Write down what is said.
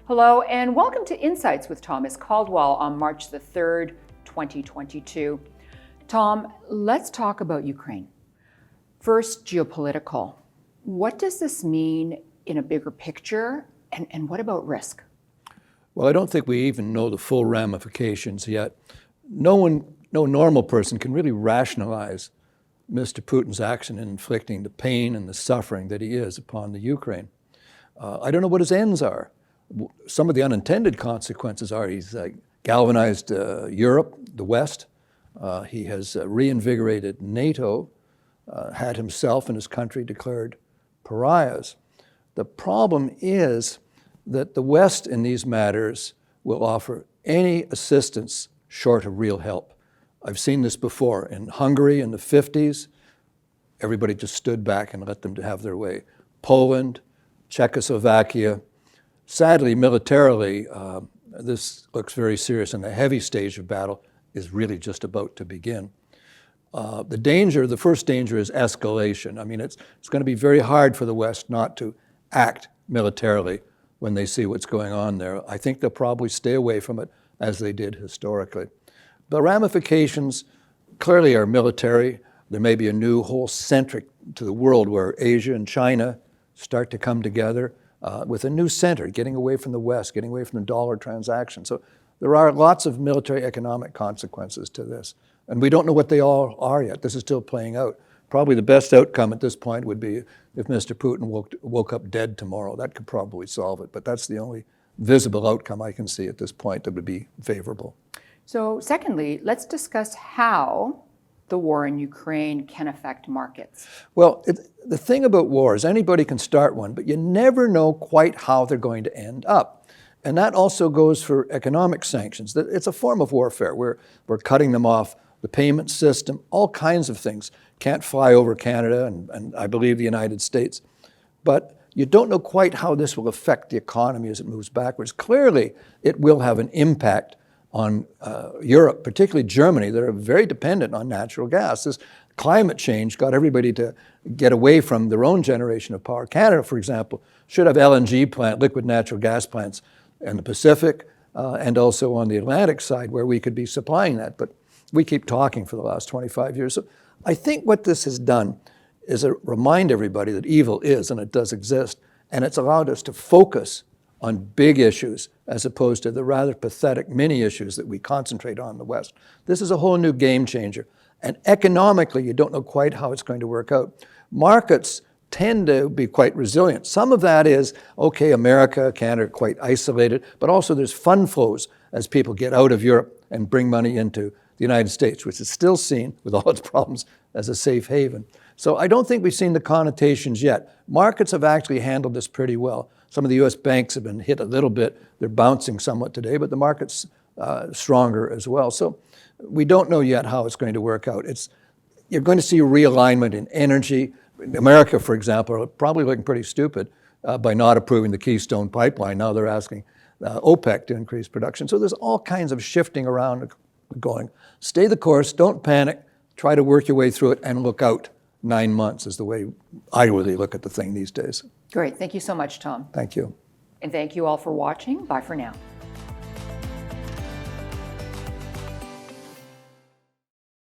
Hello and welcome to Insights with Thomas Caldwell on March the 3rd, 2022. Tom, let's talk about Ukraine. First, geopolitical. What does this mean in a bigger picture, and what about risk? Well, I don't think we even know the full ramifications yet. No normal person can really rationalize Mr. Putin's action in inflicting the pain and the suffering that he is upon the Ukraine. I don't know what his ends are. Some of the unintended consequences are he's galvanized Europe, the West. He has reinvigorated NATO, had himself and his country declared pariahs. The problem is that the West in these matters will offer any assistance short of real help. I've seen this before. In Hungary in the 50s, everybody just stood back and let them have their way. Poland, Czechoslovakia. Sadly, militarily, this looks very serious, and the heavy stage of battle is really just about to begin. The first danger is escalation. I mean, it's going to be very hard for the West not to act militarily when they see what's going on there. I think they'll probably stay away from it as they did historically. The ramifications clearly are military. There may be a new whole centric to the world where Asia and China start to come together with a new center, getting away from the West, getting away from the dollar transaction. So there are lots of military economic consequences to this. And we don't know what they all are yet. This is still playing out. Probably the best outcome at this point would be if Mr. Putin woke up dead tomorrow. That could probably solve it. But that's the only visible outcome I can see at this point that would be favorable. So secondly, let's discuss how the war in Ukraine can affect markets. Well, the thing about war is anybody can start one, but you never know quite how they're going to end up. And that also goes for economic sanctions. It's a form of warfare. We're cutting them off, the payment system, all kinds of things. Can't fly over Canada and I believe the United States. But you don't know quite how this will affect the economy as it moves backwards. Clearly, it will have an impact on Europe, particularly Germany, that are very dependent on natural gas. This climate change got everybody to get away from their own generation of power. Canada, for example, should have LNG plant, liquid natural gas plants in the Pacific and also on the Atlantic side where we could be supplying that. But we keep talking for the last 25 years. So I think what this has done is remind everybody that evil is, and it does exist, and it's allowed us to focus on big issues as opposed to the rather pathetic mini issues that we concentrate on in the West. This is a whole new game changer. And economically, you don't know quite how it's going to work out. Markets tend to be quite resilient. Some of that is, okay, America, Canada are quite isolated, but also there's fund flows as people get out of Europe and bring money into the United States, which is still seen, with all its problems, as a safe haven. So I don't think we've seen the connotations yet. Markets have actually handled this pretty well. Some of the U.S. banks have been hit a little bit. They're bouncing somewhat today, but the market's stronger as well. So we don't know yet how it's going to work out. You're going to see a realignment in energy. America, for example, are probably looking pretty stupid by not approving the Keystone pipeline. Now they're asking OPEC to increase production. So there's all kinds of shifting around going. Stay the course, don't panic, try to work your way through it and look out 9 months is the way I really look at the thing these days. Great. Thank you so much, Tom. Thank you. And thank you all for watching. Bye for now.